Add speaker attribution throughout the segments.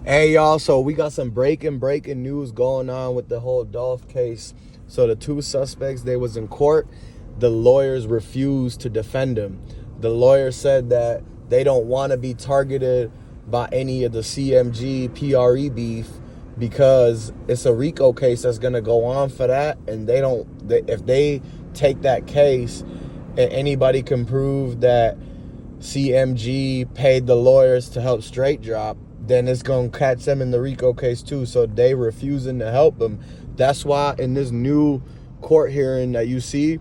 Speaker 1: Hey y'all, so we got some breaking news going on with the whole Dolph case. So the two suspects, they was in court. The lawyers refused to defend him. The lawyer said that they don't want to be targeted by any of the CMG PRE beef because it's a RICO case that's gonna go on for that, and if they take that case and anybody can prove that CMG paid the lawyers to help straight drop, then it's going to catch them in the RICO case too. So they refusing to help them. That's why in this new court hearing that you see,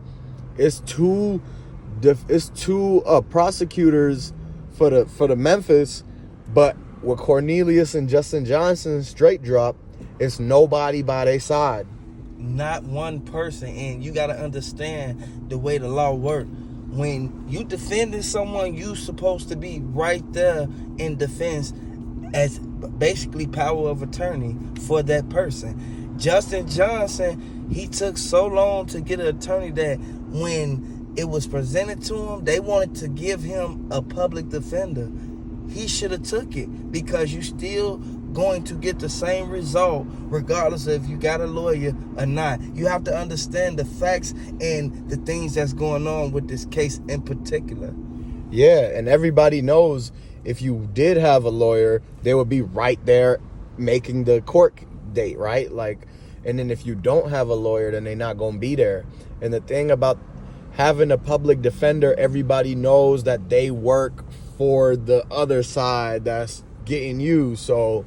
Speaker 1: it's two prosecutors for the Memphis, but with Cornelius and Justin Johnson straight drop, it's nobody by their side.
Speaker 2: Not one person. And you got to understand the way the law works. When you defending someone, you supposed to be right there in defense as basically power of attorney for that person. Justin Johnson, he took so long to get an attorney that when it was presented to him, they wanted to give him a public defender. He should have took it, because you still going to get the same result regardless of if you got a lawyer or not. You have to understand the facts and the things that's going on with this case in particular.
Speaker 1: Yeah, and everybody knows if you did have a lawyer, they would be right there making the court date, right? Like, and then if you don't have a lawyer, then they're not going to be there. And the thing about having a public defender, everybody knows that they work for the other side that's getting you. So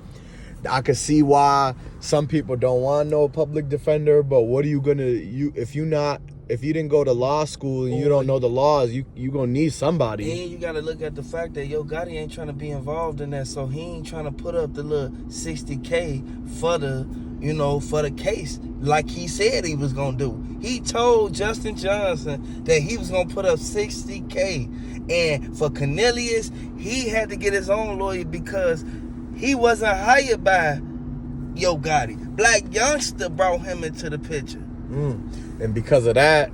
Speaker 1: I could see why some people don't want no public defender, but what are you gonna if you didn't go to law school and you don't know the laws, you gonna need somebody.
Speaker 2: And you gotta look at the fact that Yo Gotti ain't trying to be involved in that, so he ain't trying to put up the little $60K for the case like he said he was gonna do. He told Justin Johnson that he was gonna put up $60K, and for Cornelius, he had to get his own lawyer because he wasn't hired by Yo Gotti. Black Youngster brought him into the picture.
Speaker 1: And because of that,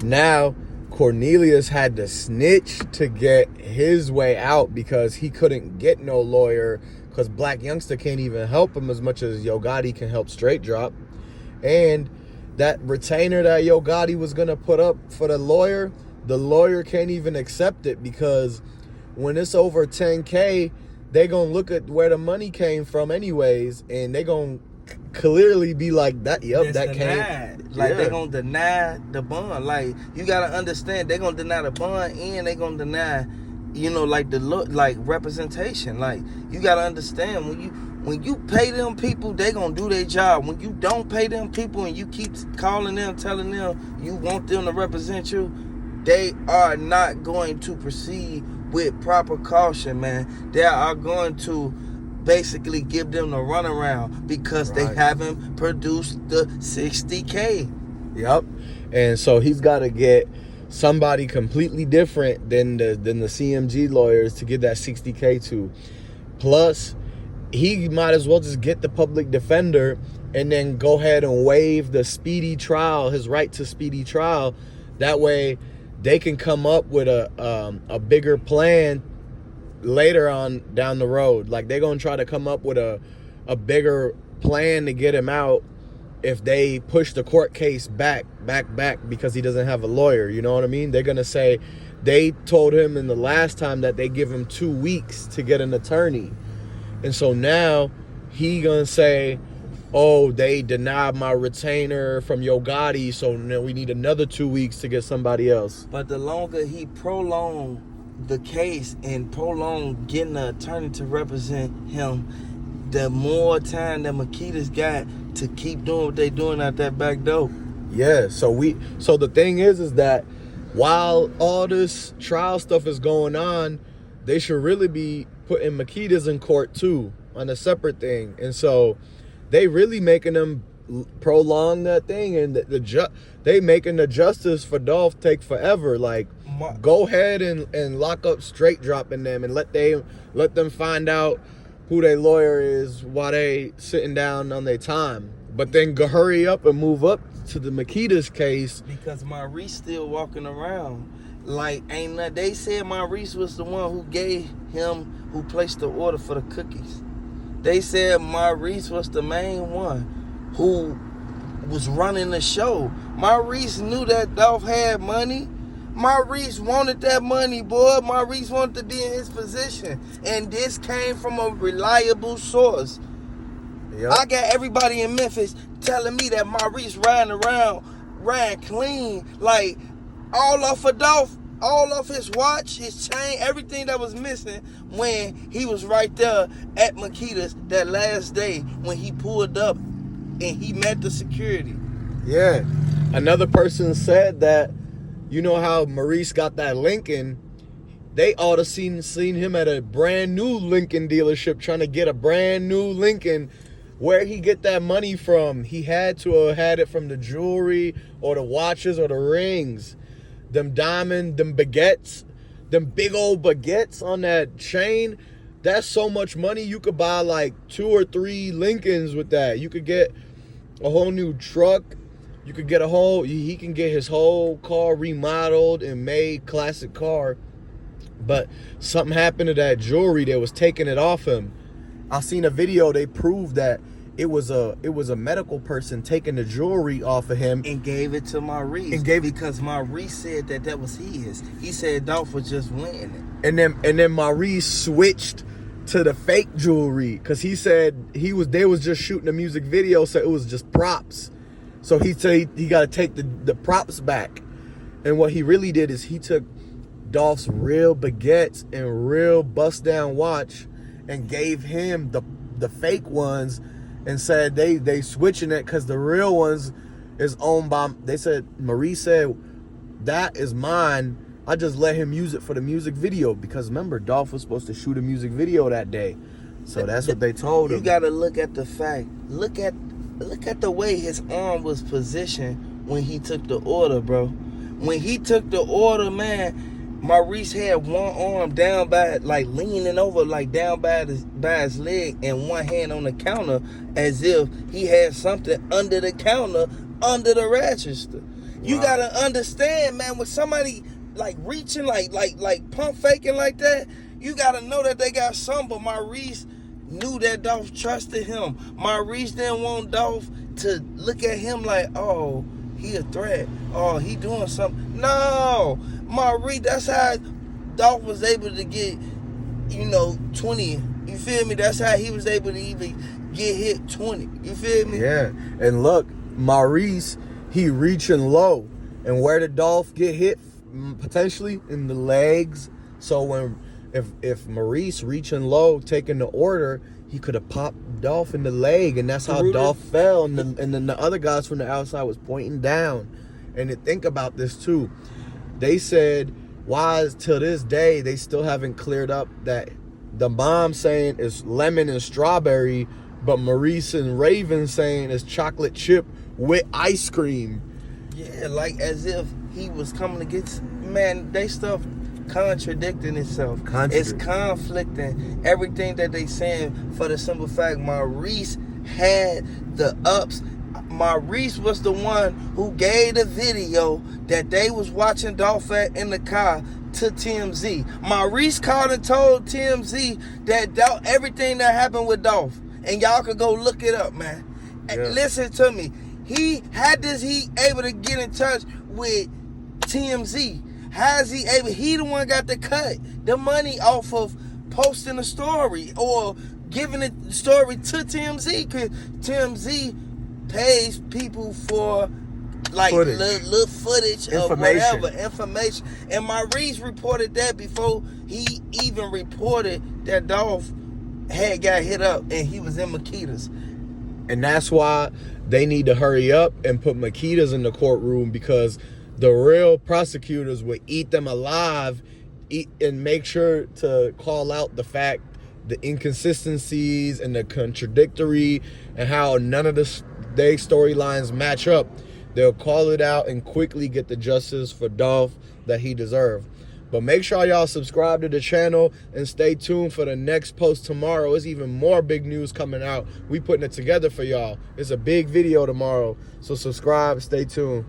Speaker 1: now Cornelius had to snitch to get his way out because he couldn't get no lawyer because Black Youngster can't even help him as much as Yo Gotti can help straight drop. And that retainer that Yo Gotti was going to put up for the lawyer can't even accept it because when it's over 10K, they gonna look at where the money came from anyways, and they gonna clearly be like, that came.
Speaker 2: Like, they gonna deny the bond. Like, you gotta understand, they gonna deny the bond and they gonna deny, like representation. Like, you gotta understand, when you pay them people, they gonna do their job. When you don't pay them people and you keep calling them, telling them you want them to represent you, they are not going to proceed with proper caution, man. They are going to basically give them the runaround because they haven't produced the $60K.
Speaker 1: Yep. And so he's got to get somebody completely different than the CMG lawyers to get that $60K to. Plus, he might as well just get the public defender and then go ahead and waive the speedy trial, his right to speedy trial. That way they can come up with a bigger plan later on down the road. Like, they're going to try to come up with a bigger plan to get him out if they push the court case back because he doesn't have a lawyer. You know what I mean? They're going to say they told him in the last time that they give him 2 weeks to get an attorney. And so now he going to say, oh, they denied my retainer from Yo Gotti, so now we need another 2 weeks to get somebody else.
Speaker 2: But the longer he prolonged the case and prolonged getting an attorney to represent him, the more time that Makitas got to keep doing what they doing out that back door.
Speaker 1: Yeah, so the thing is that while all this trial stuff is going on, they should really be putting Makitas in court too on a separate thing. And so they really making them prolong that thing, and they making the justice for Dolph take forever. Like, go ahead and lock up straight dropping them and let them find out who their lawyer is while they sitting down on their time. But then go hurry up and move up to the Makitas case
Speaker 2: because Maurice still walking around. Like, ain't that they said Maurice was the one who placed the order for the cookies. they said Maurice was the main one who was running the show. Maurice knew that Dolph had money. Maurice wanted that money, boy. Maurice wanted to be in his position. And this came from a reliable source. Yep. I got everybody in Memphis telling me that Maurice ran clean. Like, all off of Dolph, all off his watch, his chain, everything that was missing when he was right there at Makita's that last day when he pulled up and he met the security.
Speaker 1: Yeah. Another person said that, you know how Maurice got that Lincoln, they ought to seen him at a brand new Lincoln dealership trying to get a brand new Lincoln. Where he get that money from? He had to have had it from the jewelry or the watches or the rings. Them diamond, them baguettes, them big old baguettes on that chain. That's so much money. You could buy like 2 or 3 Lincolns with that. You could get a whole new truck. You could get he can get his whole car remodeled and made classic car. But something happened to that jewelry that was taking it off him. I seen a video, they proved that it was a medical person taking the jewelry off of him
Speaker 2: and gave it to Maurice. Because Maurice said that was his. He said Dolph was just winning it.
Speaker 1: And then Maurice switched to the fake jewelry because he said they was just shooting a music video, so it was just props. So he said he got to take the props back. And what he really did is he took Dolph's real baguettes and real bust down watch and gave him the fake ones and said they switching it because the real ones is owned by, they said, Maurice said, that is mine. I just let him use it for the music video because remember, Dolph was supposed to shoot a music video that day. So that's what they told him.
Speaker 2: You got to look at the fact. Look at the way his arm was positioned when he took the order, bro. When he took the order, man, Maurice had one arm down by, like leaning over, like down by his leg, and one hand on the counter, as if he had something under the counter, under the register. Wow. You gotta understand, man, when somebody like reaching, like pump faking like that, you gotta know that they got some. But Maurice knew that Dolph trusted him. Maurice didn't want Dolph to look at him like, oh, he a threat. Oh, he doing something. No, Maurice, that's how Dolph was able to get, 20. You feel me? That's how he was able to even get hit 20. You feel me?
Speaker 1: Yeah. And look, Maurice, he reaching low. And where did Dolph get hit? Potentially in the legs. So if Maurice reaching low, taking the order, he could have popped Dolph in the leg, and that's how Dolph fell. And then the other guys from the outside was pointing down. And to think about this too, they said, why till this day they still haven't cleared up that the mom saying it's lemon and strawberry, but Maurice and Raven saying it's chocolate chip with ice cream.
Speaker 2: Yeah, like as if he was coming to get, man, they stuff contradicting itself. It's conflicting everything that they saying for the simple fact Maurice had the ups. Maurice was the one who gave the video that they was watching Dolph at in the car to TMZ. Maurice called and told TMZ that everything that happened with Dolph, and y'all could go look it up, man. Yeah. Listen to me. He able to get in touch with TMZ? How is he able? He the one got to cut the money off of posting a story or giving the story to TMZ, because TMZ pays people for like little footage of whatever information. And Maurice reported that before he even reported that Dolph had got hit up and he was in Makita's.
Speaker 1: And that's why they need to hurry up and put Makita's in the courtroom, because the real prosecutors would eat them alive, and make sure to call out the fact, the inconsistencies and the contradictory, and how none of their storylines match up. They'll call it out and quickly get the justice for Dolph that he deserved. But make sure y'all subscribe to the channel and stay tuned for the next post tomorrow. There's even more big news coming out. We putting it together for y'all. It's a big video tomorrow. So subscribe, stay tuned.